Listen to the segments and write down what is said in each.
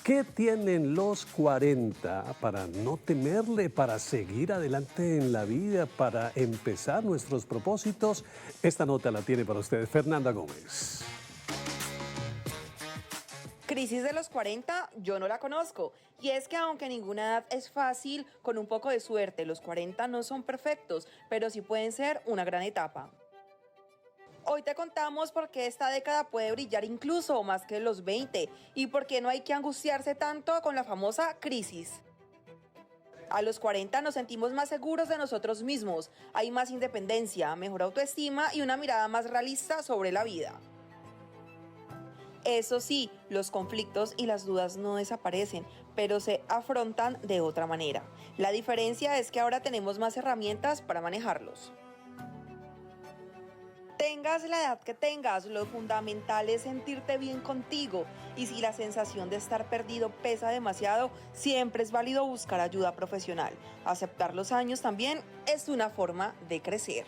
¿Qué tienen los 40 para no temerle, para seguir adelante en la vida, para empezar nuestros propósitos? Esta nota la tiene para ustedes Fernanda Gómez. Crisis de los 40, yo no la conozco. Y es que aunque ninguna edad es fácil, con un poco de suerte, los 40 no son perfectos, pero sí pueden ser una gran etapa. Hoy te contamos por qué esta década puede brillar incluso más que los 20 y por qué no hay que angustiarse tanto con la famosa crisis. A los 40 nos sentimos más seguros de nosotros mismos, hay más independencia, mejor autoestima y una mirada más realista sobre la vida. Eso sí, los conflictos y las dudas no desaparecen, pero se afrontan de otra manera. La diferencia es que ahora tenemos más herramientas para manejarlos. Tengas la edad que tengas, lo fundamental es sentirte bien contigo. Y si la sensación de estar perdido pesa demasiado, siempre es válido buscar ayuda profesional. Aceptar los años también es una forma de crecer.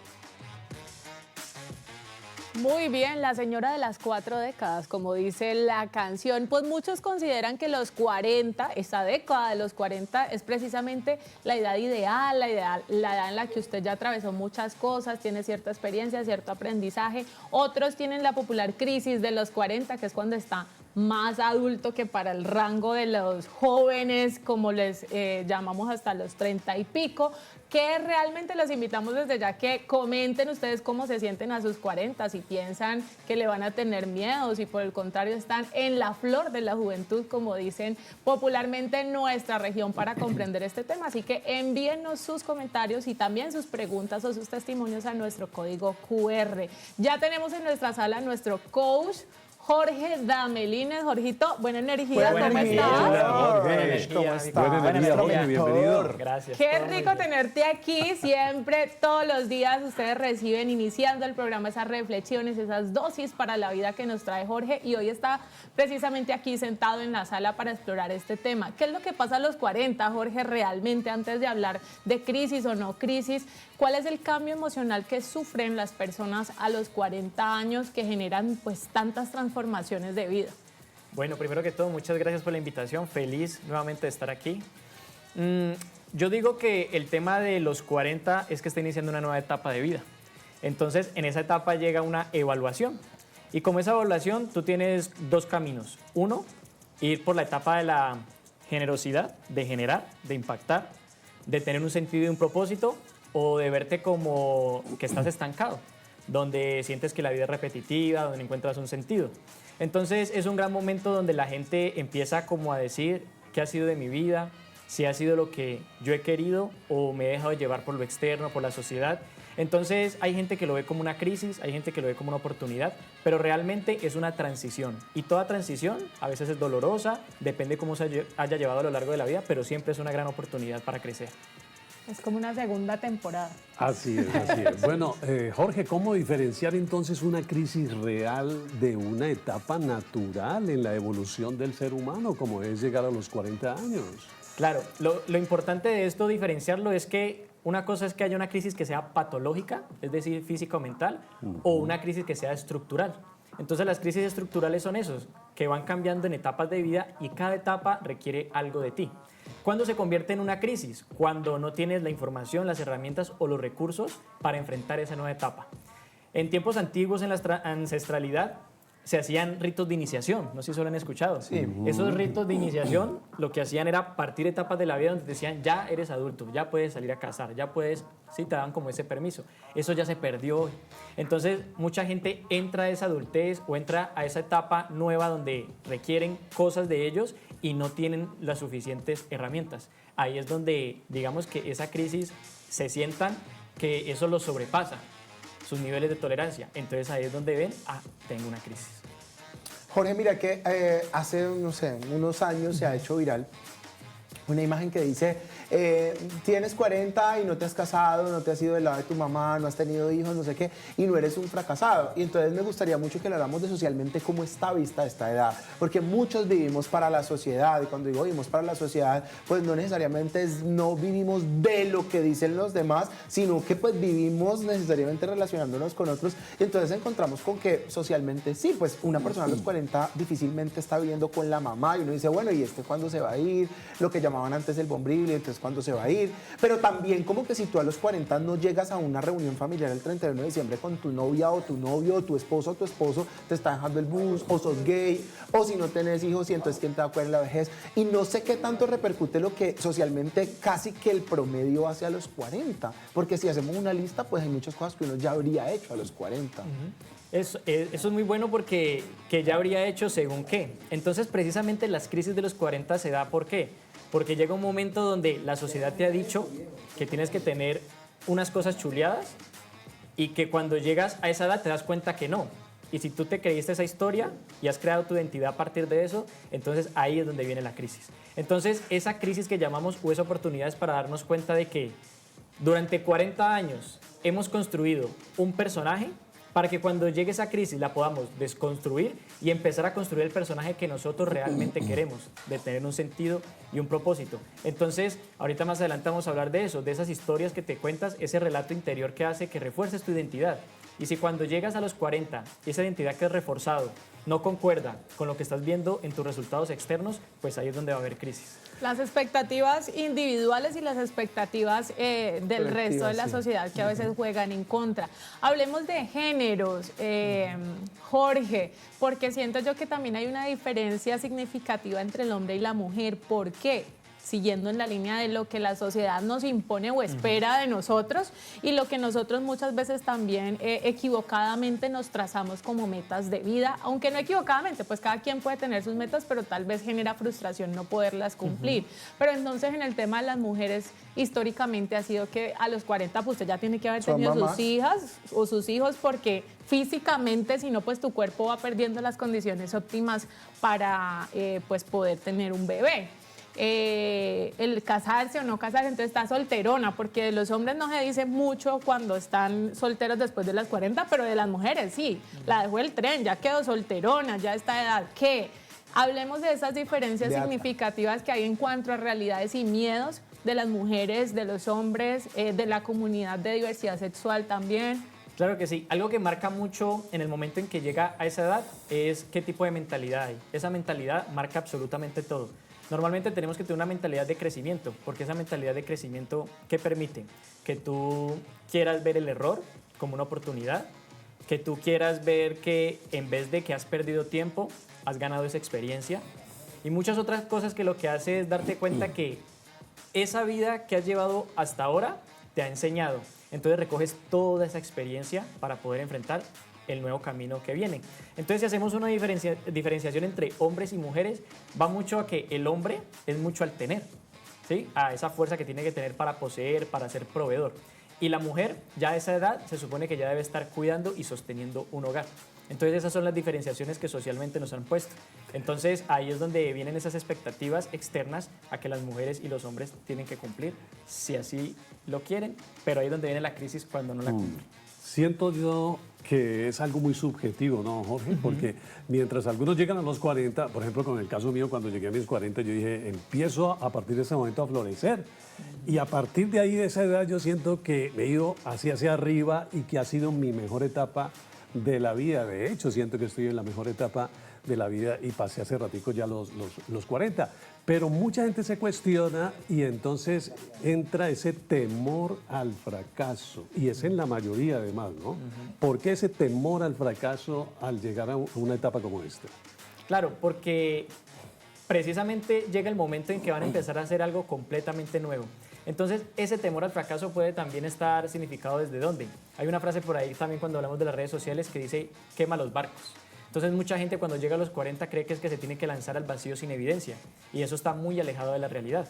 Muy bien, la señora de las 4 décadas, como dice la canción. Pues muchos consideran que los 40, esta década de los 40 es precisamente la edad ideal, la edad en la que usted ya atravesó muchas cosas, tiene cierta experiencia, cierto aprendizaje. Otros tienen la popular crisis de los 40, que es cuando está más adulto, que para el rango de los jóvenes, como les llamamos, hasta los 30 y pico, que realmente los invitamos desde ya que comenten ustedes cómo se sienten a sus 40, si piensan que le van a tener miedo, si por el contrario están en la flor de la juventud, como dicen popularmente en nuestra región, para comprender este tema. Así que envíennos sus comentarios y también sus preguntas o sus testimonios a nuestro código QR. Ya tenemos en nuestra sala nuestro coach Jorge Damelines. Jorgito, buena energía, ¿cómo estás? Jorge, ¿cómo estás? Buena energía, Jorge, bienvenido. Gracias. Qué rico tenerte aquí. Siempre, todos los días, ustedes reciben, iniciando el programa, esas reflexiones, esas dosis para la vida que nos trae Jorge. Y hoy está precisamente aquí sentado en la sala para explorar este tema. ¿Qué es lo que pasa a los 40, Jorge, realmente, antes de hablar de crisis o no crisis? ¿Cuál es el cambio emocional que sufren las personas a los 40 años que generan pues tantas transformaciones de vida? Bueno, primero que todo, muchas gracias por la invitación. Feliz nuevamente de estar aquí. Yo digo que el tema de los 40 es que está iniciando una nueva etapa de vida. Entonces, en esa etapa llega una evaluación. Y como esa evaluación, tú tienes dos caminos. Uno, ir por la etapa de la generosidad, de generar, de impactar, de tener un sentido y un propósito, o de verte como que estás estancado, donde sientes que la vida es repetitiva, donde no encuentras un sentido. Entonces es un gran momento donde la gente empieza como a decir qué ha sido de mi vida, si ha sido lo que yo he querido o me he dejado llevar por lo externo, por la sociedad. Entonces hay gente que lo ve como una crisis, hay gente que lo ve como una oportunidad, pero realmente es una transición. Y toda transición a veces es dolorosa, depende cómo se haya llevado a lo largo de la vida, pero siempre es una gran oportunidad para crecer. Es como una segunda temporada. Así es, así es. Bueno, Jorge, ¿cómo diferenciar entonces una crisis real de una etapa natural en la evolución del ser humano, como es llegar a los 40 años? Claro, lo importante de esto, diferenciarlo, es que una cosa es que haya una crisis que sea patológica, es decir, física o mental, o una crisis que sea estructural. Entonces las crisis estructurales son esos, que van cambiando en etapas de vida y cada etapa requiere algo de ti. ¿Cuándo se convierte en una crisis? Cuando no tienes la información, las herramientas o los recursos para enfrentar esa nueva etapa. En tiempos antiguos, en la ancestralidad, se hacían ritos de iniciación, no sé si lo han escuchado. Sí. Esos ritos de iniciación lo que hacían era partir etapas de la vida donde te decían ya eres adulto, ya puedes salir a cazar, ya puedes, sí, te daban como ese permiso. Eso ya se perdió. Entonces mucha gente entra a esa adultez o entra a esa etapa nueva donde requieren cosas de ellos y no tienen las suficientes herramientas. Ahí es donde digamos que esa crisis se sientan que eso los sobrepasa, sus niveles de tolerancia. Entonces ahí es donde ven, tengo una crisis. Jorge, mira que hace, no sé, unos años se ha hecho viral una imagen que dice, tienes 40 y no te has casado, no te has ido del lado de tu mamá, no has tenido hijos, no sé qué, y no eres un fracasado. Y entonces me gustaría mucho que le hablamos de socialmente cómo está vista esta edad, porque muchos vivimos para la sociedad, y cuando digo vivimos para la sociedad, pues no necesariamente no vivimos de lo que dicen los demás, sino que pues vivimos necesariamente relacionándonos con otros, y entonces encontramos con que socialmente sí, pues una persona a los 40 difícilmente está viviendo con la mamá, y uno dice, bueno, ¿y este cuándo se va a ir? Lo que llamaban antes el bombril, y entonces cuándo se va a ir. Pero también como que si tú a los 40 no llegas a una reunión familiar el 31 de diciembre con tu novia o tu novio o tu esposo te está dejando el bus, o sos gay, o si no tenés hijos y entonces quién te va a cuidar en la vejez. Y no sé qué tanto repercute lo que socialmente casi que el promedio hace a los 40, porque si hacemos una lista, pues hay muchas cosas que uno ya habría hecho a los 40. Eso es muy bueno porque que ya habría hecho según qué. Entonces, precisamente las crisis de los 40 se da ¿por qué? Porque llega un momento donde la sociedad te ha dicho que tienes que tener unas cosas chuleadas y que cuando llegas a esa edad te das cuenta que no. Y si tú te creíste esa historia y has creado tu identidad a partir de eso, entonces ahí es donde viene la crisis. Entonces, esa crisis que llamamos es oportunidades para darnos cuenta de que durante 40 años hemos construido un personaje para que cuando llegue esa crisis la podamos desconstruir y empezar a construir el personaje que nosotros realmente queremos, de tener un sentido y un propósito. Entonces, ahorita más adelante vamos a hablar de eso, de esas historias que te cuentas, ese relato interior que hace que refuerces tu identidad. Y si cuando llegas a los 40, esa identidad que has reforzado no concuerda con lo que estás viendo en tus resultados externos, pues ahí es donde va a haber crisis. Las expectativas individuales y las expectativas del resto de la sociedad que a veces juegan en contra. Hablemos de géneros, Jorge, porque siento yo que también hay una diferencia significativa entre el hombre y la mujer. ¿Por qué? Siguiendo en la línea de lo que la sociedad nos impone o espera de nosotros y lo que nosotros muchas veces también equivocadamente nos trazamos como metas de vida, aunque no equivocadamente, pues cada quien puede tener sus metas, pero tal vez genera frustración no poderlas cumplir. Pero entonces en el tema de las mujeres, históricamente ha sido que a los 40 pues usted ya tiene que haber tenido sus hijas o sus hijos, porque físicamente, si no, pues tu cuerpo va perdiendo las condiciones óptimas para pues poder tener un bebé. El casarse o no casarse, entonces está solterona, porque de los hombres no se dice mucho cuando están solteros después de las 40, pero de las mujeres sí, la dejó el tren, ya quedó solterona, ya está edad, ¿qué? Hablemos de esas diferencias significativas que hay en cuanto a realidades y miedos de las mujeres, de los hombres, de la comunidad de diversidad sexual también. Claro que sí. Algo que marca mucho en el momento en que llega a esa edad es qué tipo de mentalidad hay. Esa mentalidad marca absolutamente todo. Normalmente tenemos que tener una mentalidad de crecimiento, porque esa mentalidad de crecimiento, ¿qué permite? Que tú quieras ver el error como una oportunidad, que tú quieras ver que en vez de que has perdido tiempo, has ganado esa experiencia y muchas otras cosas que lo que hace es darte cuenta que esa vida que has llevado hasta ahora te ha enseñado. Entonces recoges toda esa experiencia para poder enfrentar el nuevo camino que viene. Entonces, si hacemos una diferenciación entre hombres y mujeres, va mucho a que el hombre es mucho al tener, ¿sí? A esa fuerza que tiene que tener para poseer, para ser proveedor. Y la mujer, ya a esa edad, se supone que ya debe estar cuidando y sosteniendo un hogar. Entonces, esas son las diferenciaciones que socialmente nos han puesto. Entonces, ahí es donde vienen esas expectativas externas a que las mujeres y los hombres tienen que cumplir, si así lo quieren, pero ahí es donde viene la crisis cuando no la cumplen. Siento yo que es algo muy subjetivo, ¿no, Jorge? Porque mientras algunos llegan a los 40, por ejemplo, con el caso mío, cuando llegué a mis 40, yo dije, empiezo a partir de ese momento a florecer. Y a partir de ahí, de esa edad, yo siento que me he ido hacia arriba y que ha sido mi mejor etapa de la vida. De hecho, siento que estoy en la mejor etapa de la vida y pasé hace ratico ya los 40. Pero mucha gente se cuestiona y entonces entra ese temor al fracaso. Y es en la mayoría además, ¿no? ¿Por qué ese temor al fracaso al llegar a una etapa como esta? Claro, porque precisamente llega el momento en que van a empezar a hacer algo completamente nuevo. Entonces, ese temor al fracaso puede también estar significado desde dónde. Hay una frase por ahí también cuando hablamos de las redes sociales que dice, quema los barcos. Entonces, mucha gente cuando llega a los 40 cree que es que se tiene que lanzar al vacío sin evidencia. Y eso está muy alejado de la realidad.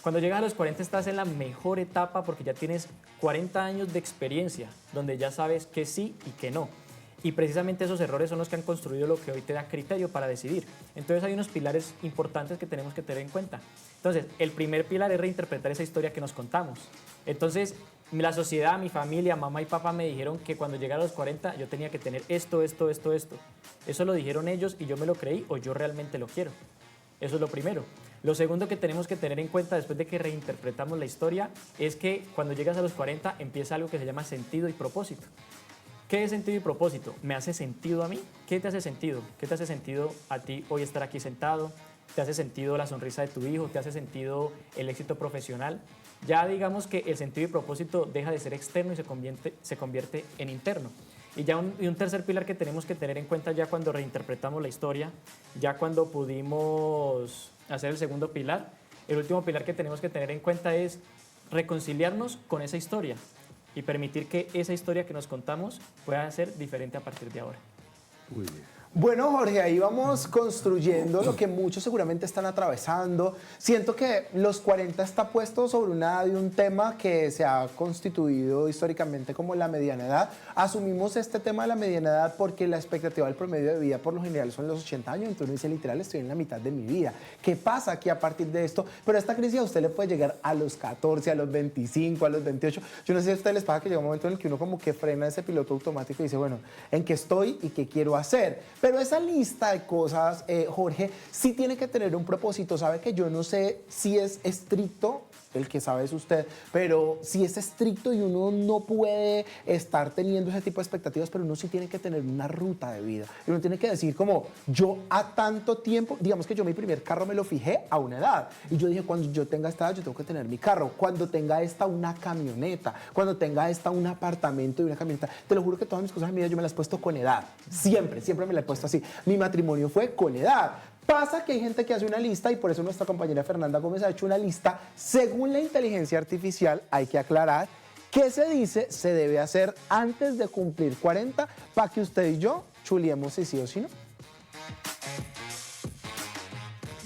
Cuando llegas a los 40 estás en la mejor etapa porque ya tienes 40 años de experiencia, donde ya sabes que sí y que no. Y precisamente esos errores son los que han construido lo que hoy te da criterio para decidir. Entonces hay unos pilares importantes que tenemos que tener en cuenta. Entonces, el primer pilar es reinterpretar esa historia que nos contamos. Entonces, la sociedad, mi familia, mamá y papá me dijeron que cuando llegara a los 40 yo tenía que tener esto. Eso lo dijeron ellos y yo me lo creí o yo realmente lo quiero. Eso es lo primero. Lo segundo que tenemos que tener en cuenta después de que reinterpretamos la historia es que cuando llegas a los 40 empieza algo que se llama sentido y propósito. ¿Qué es sentido y propósito? ¿Me hace sentido a mí? ¿Qué te hace sentido? ¿Qué te hace sentido a ti hoy estar aquí sentado? ¿Te hace sentido la sonrisa de tu hijo? ¿Te hace sentido el éxito profesional? Ya digamos que el sentido y propósito deja de ser externo y se convierte en interno. Y ya un tercer pilar que tenemos que tener en cuenta ya cuando reinterpretamos la historia, ya cuando pudimos hacer el segundo pilar, el último pilar que tenemos que tener en cuenta es reconciliarnos con esa historia y permitir que esa historia que nos contamos pueda ser diferente a partir de ahora. Muy bien. Bueno, Jorge, ahí vamos construyendo lo que muchos seguramente están atravesando. Siento que los 40 está puesto sobre un tema que se ha constituido históricamente como la mediana edad. Asumimos este tema de la mediana edad porque la expectativa del promedio de vida por lo general son los 80 años, entonces uno dice literal estoy en la mitad de mi vida. ¿Qué pasa aquí a partir de esto? Pero esta crisis a usted le puede llegar a los 14, a los 25, a los 28. Yo no sé si a ustedes les pasa que llega un momento en el que uno como que frena ese piloto automático y dice, bueno, ¿en qué estoy y qué quiero hacer? Pero esa lista de cosas, Jorge, sí tiene que tener un propósito. Sabe que yo no sé si es estricto, el que sabe es usted, pero si es estricto y uno no puede estar teniendo ese tipo de expectativas, pero uno sí tiene que tener una ruta de vida. Y uno tiene que decir como, yo a tanto tiempo, digamos que yo mi primer carro me lo fijé a una edad. Y yo dije, cuando yo tenga esta edad, yo tengo que tener mi carro. Cuando tenga esta, una camioneta. Cuando tenga esta, un apartamento y una camioneta. Te lo juro que todas mis cosas en mi vida yo me las he puesto con edad. Siempre me las he puesto así. Mi matrimonio fue con edad. Pasa que hay gente que hace una lista y por eso nuestra compañera Fernanda Gómez ha hecho una lista. Según la inteligencia artificial, hay que aclarar qué se dice se debe hacer antes de cumplir 40 para que usted y yo chuliemos si sí o si no.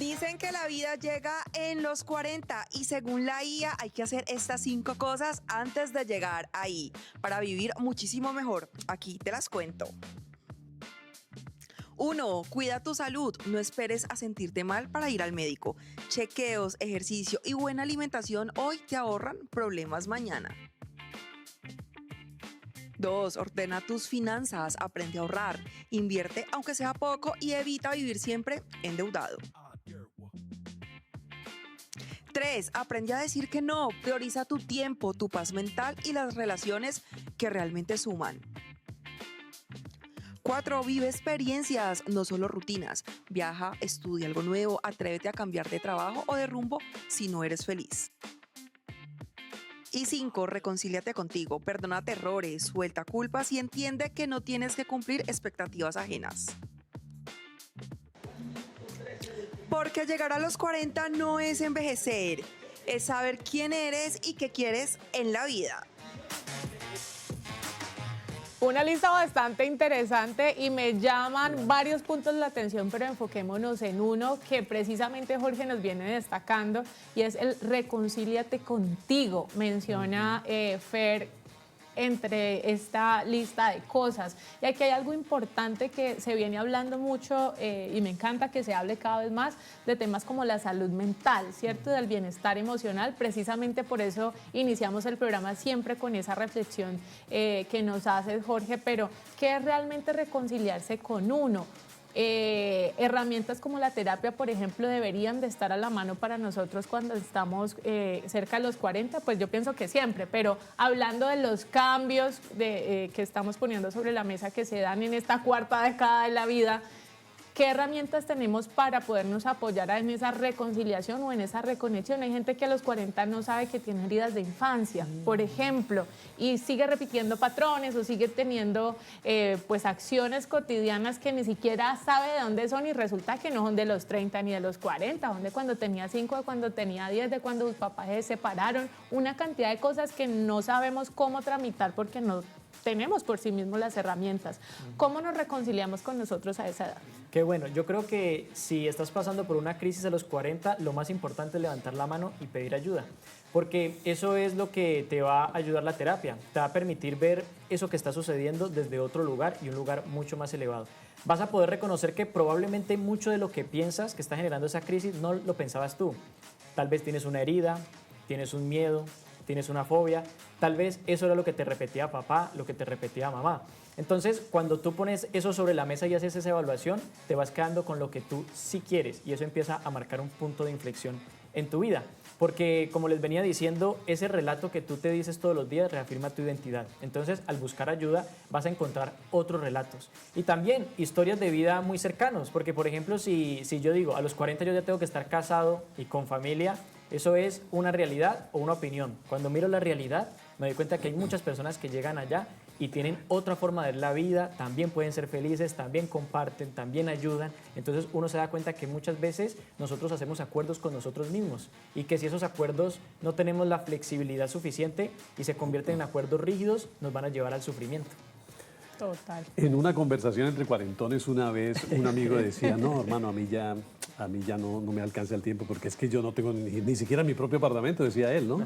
Dicen que la vida llega en los 40 y según la IA hay que hacer estas 5 cosas antes de llegar ahí para vivir muchísimo mejor. Aquí te las cuento. 1. Cuida tu salud. No esperes a sentirte mal para ir al médico. Chequeos, ejercicio y buena alimentación hoy te ahorran problemas mañana. 2. Ordena tus finanzas. Aprende a ahorrar. Invierte aunque sea poco y evita vivir siempre endeudado. 3. Aprende a decir que no. Prioriza tu tiempo, tu paz mental y las relaciones que realmente suman. 4. Vive experiencias, no solo rutinas. Viaja, estudia algo nuevo, atrévete a cambiar de trabajo o de rumbo si no eres feliz. Y 5. Reconcíliate contigo, perdónate errores, suelta culpas y entiende que no tienes que cumplir expectativas ajenas. Porque llegar a los 40 no es envejecer, es saber quién eres y qué quieres en la vida. Una lista bastante interesante y me llaman varios puntos la atención, pero enfoquémonos en uno que precisamente Jorge nos viene destacando y es el reconcíliate contigo, menciona Fer entre esta lista de cosas. Y aquí hay algo importante que se viene hablando mucho y me encanta que se hable cada vez más de temas como la salud mental, ¿cierto? Del bienestar emocional. Precisamente por eso iniciamos el programa siempre con esa reflexión que nos hace Jorge, pero ¿qué es realmente reconciliarse con uno? Herramientas como la terapia, por ejemplo, deberían de estar a la mano para nosotros cuando estamos cerca de los 40, pues yo pienso que siempre, pero hablando de los cambios que estamos poniendo sobre la mesa que se dan en esta cuarta década de la vida, ¿qué herramientas tenemos para podernos apoyar en esa reconciliación o en esa reconexión? Hay gente que a los 40 no sabe que tiene heridas de infancia, por ejemplo, y sigue repitiendo patrones o sigue teniendo pues acciones cotidianas que ni siquiera sabe de dónde son y resulta que no son de los 30 ni de los 40, son de cuando tenía 5, de cuando tenía 10, de cuando sus papás se separaron, una cantidad de cosas que no sabemos cómo tramitar porque no tenemos por sí mismos las herramientas. ¿Cómo nos reconciliamos con nosotros a esa edad? Qué bueno, yo creo que si estás pasando por una crisis a los 40, lo más importante es levantar la mano y pedir ayuda, porque eso es lo que te va a ayudar la terapia, te va a permitir ver eso que está sucediendo desde otro lugar y un lugar mucho más elevado. Vas a poder reconocer que probablemente mucho de lo que piensas que está generando esa crisis no lo pensabas tú. Tal vez tienes una herida, tienes un miedo, tienes una fobia, tal vez eso era lo que te repetía papá, lo que te repetía mamá. Entonces, cuando tú pones eso sobre la mesa y haces esa evaluación, te vas quedando con lo que tú sí quieres y eso empieza a marcar un punto de inflexión en tu vida. Porque, como les venía diciendo, ese relato que tú te dices todos los días reafirma tu identidad. Entonces, al buscar ayuda, vas a encontrar otros relatos. Y también historias de vida muy cercanos. Porque, por ejemplo, si yo digo, a los 40 yo ya tengo que estar casado y con familia, eso es una realidad o una opinión. Cuando miro la realidad, me doy cuenta que hay muchas personas que llegan allá y tienen otra forma de ver la vida, también pueden ser felices, también comparten, también ayudan. Entonces uno se da cuenta que muchas veces nosotros hacemos acuerdos con nosotros mismos y que si esos acuerdos no tenemos la flexibilidad suficiente y se convierten en acuerdos rígidos, nos van a llevar al sufrimiento. Total. En una conversación entre cuarentones una vez, un amigo decía, no, hermano, a mí ya no me alcanza el tiempo porque es que yo no tengo ni siquiera mi propio apartamento, decía él, ¿no?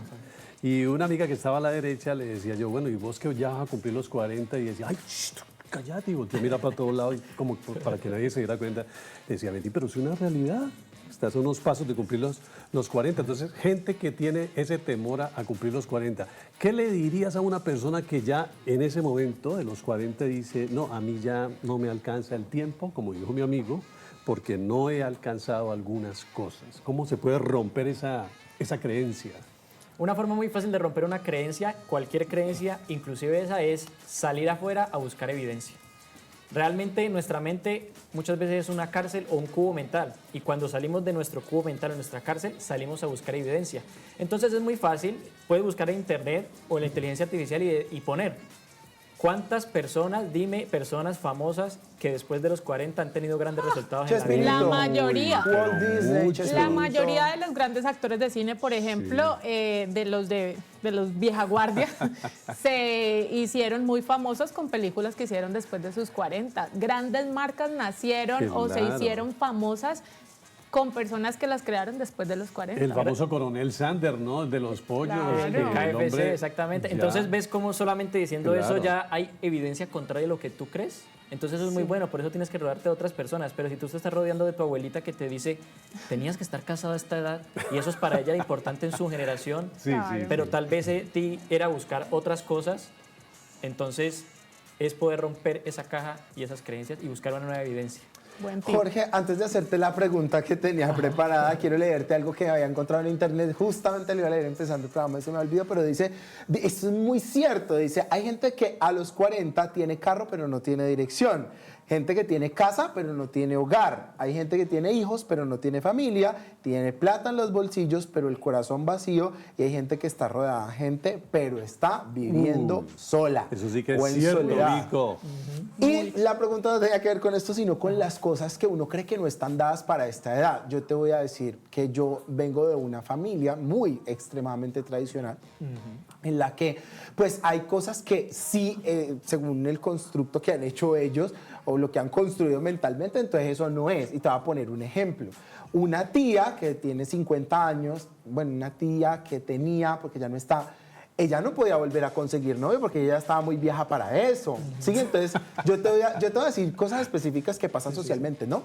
Y una amiga que estaba a la derecha le decía yo, bueno, ¿y vos que ya vas a cumplir los 40? Y decía, ay, shh, cállate, y volteó a mirar para todos lados, y como para que nadie se diera cuenta. Le decía, Betty, pero es una realidad. Estás a unos pasos de cumplir los 40. Entonces, gente que tiene ese temor a cumplir los 40, ¿qué le dirías a una persona que ya en ese momento de los 40 dice, no, a mí ya no me alcanza el tiempo, como dijo mi amigo, porque no he alcanzado algunas cosas? ¿Cómo se puede romper esa creencia? Una forma muy fácil de romper una creencia, cualquier creencia, inclusive esa, es salir afuera a buscar evidencia. Realmente nuestra mente muchas veces es una cárcel o un cubo mental y cuando salimos de nuestro cubo mental o nuestra cárcel salimos a buscar evidencia. Entonces es muy fácil, puedes buscar en internet o en la inteligencia artificial y poner ¿cuántas personas, dime, personas famosas que después de los 40 han tenido grandes resultados en la vida? La mayoría. Walt Disney, La Chespirito. mayoría de los grandes actores de cine, por ejemplo, de los vieja guardia, se hicieron muy famosos con películas que hicieron después de sus 40. Grandes marcas nacieron o se Claro. hicieron famosas con personas que las crearon después de los 40. El famoso coronel Sanders, ¿no? El de los pollos. Claro. que El el KFC, hombre exactamente. ya- Entonces ves cómo solamente diciendo Claro. eso ya hay evidencia contraria a lo que tú crees. Entonces eso es muy bueno, por eso tienes que rodearte de otras personas. Pero si tú te estás rodeando de tu abuelita que te dice, tenías que estar casado a esta edad, y eso es para ella importante en su generación, Sí, sí. pero tal vez ti era buscar otras cosas, entonces es poder romper esa caja y esas creencias y buscar una nueva evidencia. Buen tip. Jorge, antes de hacerte la pregunta que tenía preparada, quiero leerte algo que había encontrado en internet. Justamente lo iba a leer empezando el programa, se me olvidó, pero dice, esto es muy cierto, dice, hay gente que a los 40 tiene carro pero no tiene dirección. Gente que tiene casa pero no tiene hogar. Hay gente que tiene hijos pero no tiene familia. Tiene plata en los bolsillos pero el corazón vacío. Y hay gente que está rodeada de gente pero está viviendo sola. Eso sí que o es en cierto, soledad. Nico. Y la pregunta no tenía que ver con esto, sino con las cosas que uno cree que no están dadas para esta edad. Yo te voy a decir que yo vengo de una familia muy extremadamente tradicional, en la que pues hay cosas que sí, según el constructo que han hecho ellos o lo que han construido mentalmente, entonces eso no es. Y te voy a poner un ejemplo. Una tía que tiene 50 años, bueno, una tía que tenía, porque ya no está, ella no podía volver a conseguir novio porque ella estaba muy vieja para eso. ¿Sí? Entonces, yo te voy a decir cosas específicas que pasan socialmente, ¿no?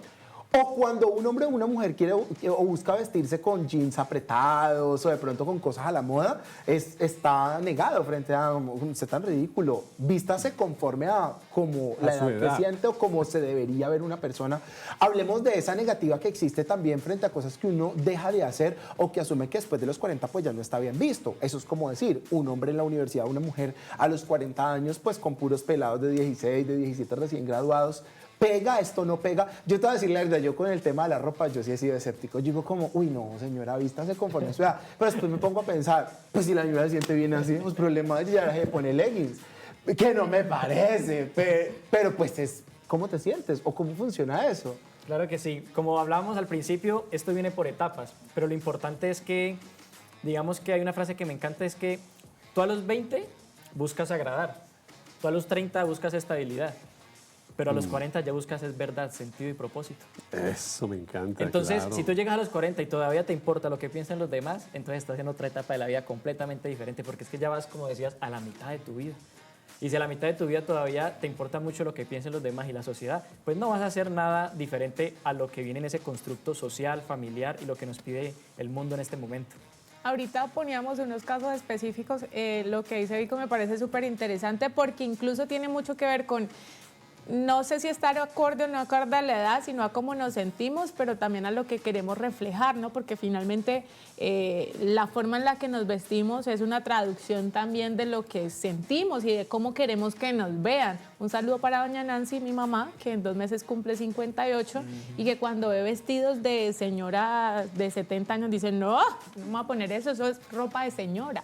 O cuando un hombre o una mujer quiere o busca vestirse con jeans apretados o de pronto con cosas a la moda, está negado frente a usted tan ridículo. Vístase conforme a como A la su edad edad. que siente o como se debería ver una persona. Hablemos de esa negativa que existe también frente a cosas que uno deja de hacer o que asume que después de los 40 pues ya no está bien visto. Eso es como decir, un hombre en la universidad, una mujer a los 40 años pues con puros pelados de 16, de 17 recién graduados. ¿Pega? ¿Esto no pega? Yo te voy a decir la verdad, yo con el tema de la ropa, yo sí he sido escéptico. Yo digo como, uy, no, señora, vístase conforme a su edad. Pero después me pongo a pensar, pues si la señora se siente bien así, pues problema de ella, ya dejé de poner leggings. Que no me parece, pero pues es, ¿cómo te sientes? ¿O cómo funciona eso? Claro que sí. Como hablábamos al principio, esto viene por etapas, pero lo importante es que, digamos que hay una frase que me encanta, es que tú a los 20 buscas agradar, Tú a los 30 buscas estabilidad, pero a los 40 ya buscas es verdad, sentido y propósito. Eso me encanta. Entonces, claro. si tú llegas a los 40 y todavía te importa lo que piensan los demás, entonces estás en otra etapa de la vida completamente diferente, porque es que ya vas, como decías, a la mitad de tu vida. Y si a la mitad de tu vida todavía te importa mucho lo que piensen los demás y la sociedad, pues no vas a hacer nada diferente a lo que viene en ese constructo social, familiar y lo que nos pide el mundo en este momento. Ahorita poníamos unos casos específicos, lo que dice Vico me parece súper interesante porque incluso tiene mucho que ver con, no sé si estar acorde o no acorde a la edad, sino a cómo nos sentimos, pero también a lo que queremos reflejar, ¿no? Porque finalmente la forma en la que nos vestimos es una traducción también de lo que sentimos y de cómo queremos que nos vean. Un saludo para doña Nancy, mi mamá, que en 2 meses cumple 58 y que cuando ve vestidos de señora de 70 años dice, no me voy a poner eso es ropa de señora.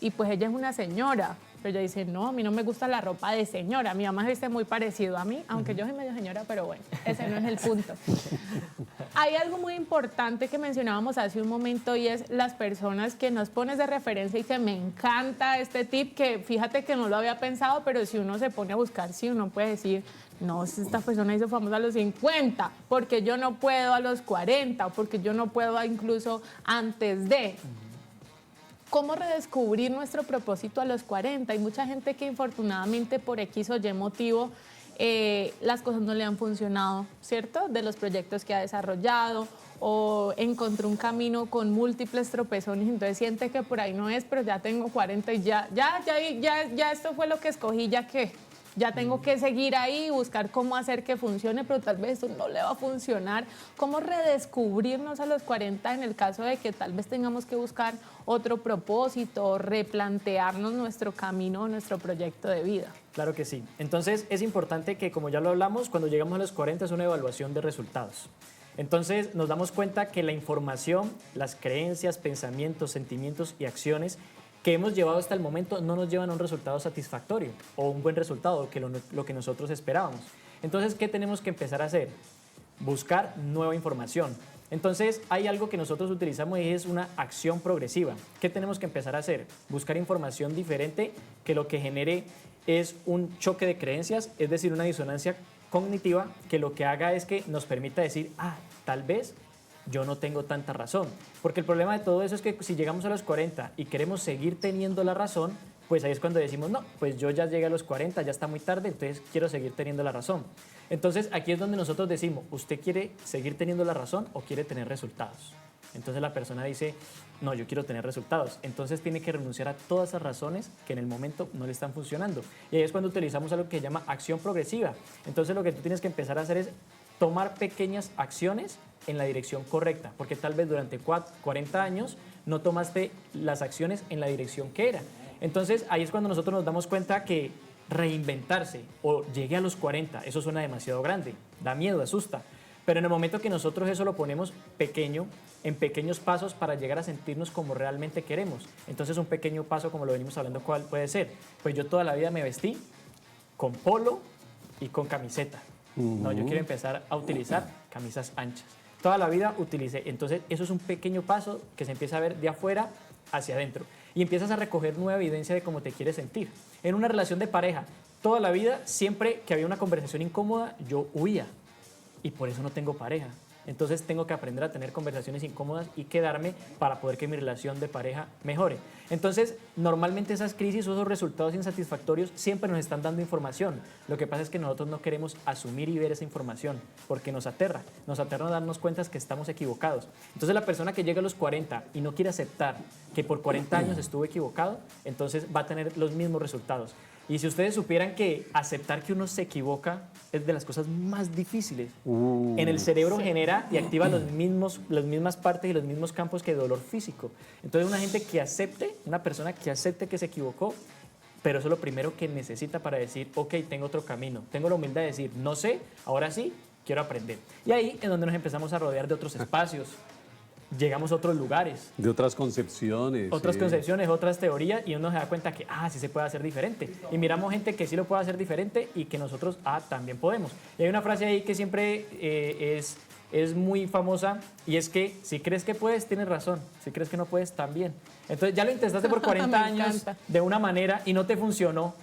Y pues ella es una señora. Pero ella dice, no, a mí no me gusta la ropa de señora. Mi mamá viste muy parecido a mí, aunque yo soy medio señora, pero bueno, ese no es el punto. Hay algo muy importante que mencionábamos hace un momento y es las personas que nos pones de referencia y que me encanta este tip, que fíjate que no lo había pensado, pero si uno se pone a buscar, sí, uno puede decir, no, si esta persona hizo famosa a los 50, porque yo no puedo a los 40, o porque yo no puedo incluso antes de... ¿Cómo redescubrir nuestro propósito a los 40? Hay mucha gente que infortunadamente por X o Y motivo las cosas no le han funcionado, ¿cierto? De los proyectos que ha desarrollado o encontró un camino con múltiples tropezones, entonces siente que por ahí no es, pero ya tengo 40 y ya esto fue lo que escogí, ya tengo que seguir ahí y buscar cómo hacer que funcione, pero tal vez eso no le va a funcionar. ¿Cómo redescubrirnos a los 40 en el caso de que tal vez tengamos que buscar otro propósito, replantearnos nuestro camino, nuestro proyecto de vida? Claro que sí. Entonces es importante que, como ya lo hablamos, cuando llegamos a los 40 es una evaluación de resultados. Entonces nos damos cuenta que la información, las creencias, pensamientos, sentimientos y acciones que hemos llevado hasta el momento no nos llevan a un resultado satisfactorio o un buen resultado, que lo que nosotros esperábamos. Entonces, ¿qué tenemos que empezar a hacer? Buscar nueva información. Entonces, hay algo que nosotros utilizamos y es una acción progresiva. ¿Qué tenemos que empezar a hacer? Buscar información diferente que lo que genere es un choque de creencias, es decir, una disonancia cognitiva que lo que haga es que nos permita decir, tal vez yo no tengo tanta razón. Porque el problema de todo eso es que si llegamos a los 40 y queremos seguir teniendo la razón, pues ahí es cuando decimos, no, pues yo ya llegué a los 40, ya está muy tarde, entonces quiero seguir teniendo la razón. Entonces aquí es donde nosotros decimos, ¿usted quiere seguir teniendo la razón o quiere tener resultados? Entonces la persona dice, no, yo quiero tener resultados. Entonces tiene que renunciar a todas esas razones que en el momento no le están funcionando. Y ahí es cuando utilizamos algo que se llama acción progresiva. Entonces lo que tú tienes que empezar a hacer es tomar pequeñas acciones en la dirección correcta, porque tal vez durante 40 años no tomaste las acciones en la dirección que era. Entonces ahí es cuando nosotros nos damos cuenta que reinventarse o llegué a los 40, eso suena demasiado grande, da miedo, asusta. Pero en el momento que nosotros eso lo ponemos pequeño, en pequeños pasos para llegar a sentirnos como realmente queremos. Entonces un pequeño paso, como lo venimos hablando, ¿cuál puede ser? Pues yo toda la vida me vestí con polo y con camiseta. No, yo quiero empezar a utilizar camisas anchas. Toda la vida utilicé. Entonces eso es un pequeño paso que se empieza a ver de afuera hacia adentro. Y empiezas a recoger nueva evidencia de cómo te quieres sentir. En una relación de pareja, toda la vida, siempre que había una conversación incómoda, yo huía. Y por eso no tengo pareja. Entonces tengo que aprender a tener conversaciones incómodas y quedarme para poder que mi relación de pareja mejore. Entonces, normalmente esas crisis o esos resultados insatisfactorios siempre nos están dando información. Lo que pasa es que nosotros no queremos asumir y ver esa información porque nos aterra darnos cuenta que estamos equivocados. Entonces, la persona que llega a los 40 y no quiere aceptar que por 40 años estuvo equivocado, entonces va a tener los mismos resultados. Y si ustedes supieran que aceptar que uno se equivoca es de las cosas más difíciles. En el cerebro genera y activa las mismas partes y los mismos campos que dolor físico. Entonces una persona que acepte que se equivocó, pero eso es lo primero que necesita para decir, ok, tengo otro camino. Tengo la humildad de decir, no sé, ahora sí, quiero aprender. Y ahí es donde nos empezamos a rodear de otros espacios. Llegamos a otros lugares. De otras concepciones. Otras concepciones, otras teorías, y uno se da cuenta que, sí se puede hacer diferente. Y miramos gente que sí lo puede hacer diferente y que nosotros, también podemos. Y hay una frase ahí que siempre es muy famosa, y es que si crees que puedes, tienes razón. Si crees que no puedes, también. Entonces ya lo intentaste por 40 años de una manera y no te funcionó.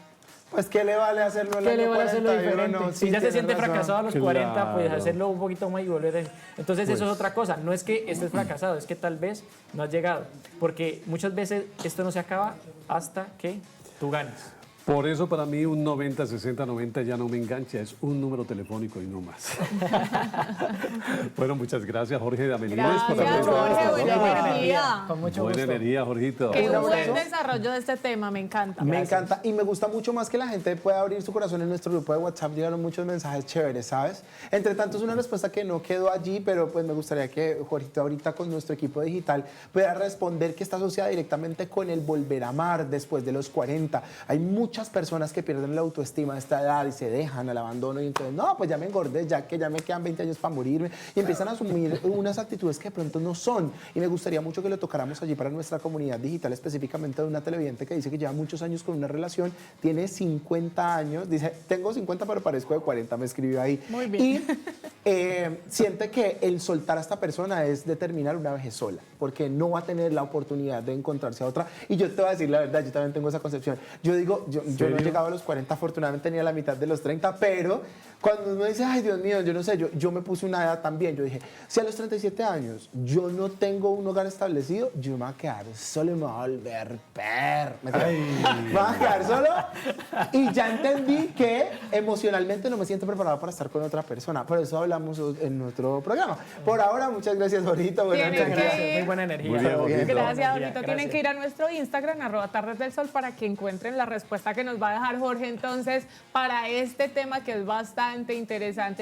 Pues, ¿qué le vale hacerlo al ¿Qué le año vale hacerlo 41? diferente? No, Si sí, ya se tienes siente razón. fracasado a los 40, pues Claro. hacerlo un poquito más y volver a... Entonces eso es otra cosa. No es que estés fracasado, es que tal vez no has llegado. Porque muchas veces esto no se acaba hasta que tú ganes. Por eso para mí un 90, 60, 90 ya no me engancha, es un número telefónico y no más. Bueno, muchas gracias Jorge Amelíes por Gracias, haber Jorge, buena Buena energía. Con mucho Buena gusto. energía, Jorgito. Qué Un buen abrazo. desarrollo de este tema, me encanta. Me encanta y me gusta mucho más que la gente pueda abrir su corazón en nuestro grupo de WhatsApp. Llegaron muchos mensajes chéveres, ¿sabes? Entre tanto, es una respuesta que no quedó allí, pero pues me gustaría que Jorgito ahorita con nuestro equipo digital pueda responder, que está asociada directamente con el volver a amar después de los 40. Hay muchas personas que pierden la autoestima a esta edad y se dejan al abandono y entonces, no, pues ya me engordé, ya que ya me quedan 20 años para morirme y empiezan a asumir unas actitudes que de pronto no son. Y me gustaría mucho que lo tocáramos allí para nuestra comunidad digital, específicamente de una televidente que dice que lleva muchos años con una relación, tiene 50 años, dice, tengo 50 pero parezco de 40, me escribió ahí. Muy bien. Y siente que el soltar a esta persona es determinar una vejez sola, porque no va a tener la oportunidad de encontrarse a otra. Y yo te voy a decir la verdad, yo también tengo esa concepción. Yo digo, yo no he ¿Serio? llegado a los 40, afortunadamente ni a la mitad de los 30, pero cuando uno dice, ay Dios mío, yo no sé, yo me puse una edad también, yo dije, si a los 37 años yo no tengo un hogar establecido, yo me voy a quedar solo y me voy a volver me voy a quedar solo y ya entendí que emocionalmente no me siento preparado para estar con otra persona, por eso hablamos en nuestro programa. Por ahora, muchas gracias, Jorito, buenas Tienen noches. que- Gracias, muy buena energía. Muy bien, Jorgito. Gracias, Buena Jorgito. energía, Tienen que ir a nuestro Instagram, @Tardes del Sol, para que encuentren la respuesta que nos va a dejar Jorge entonces para este tema que es bastante interesante.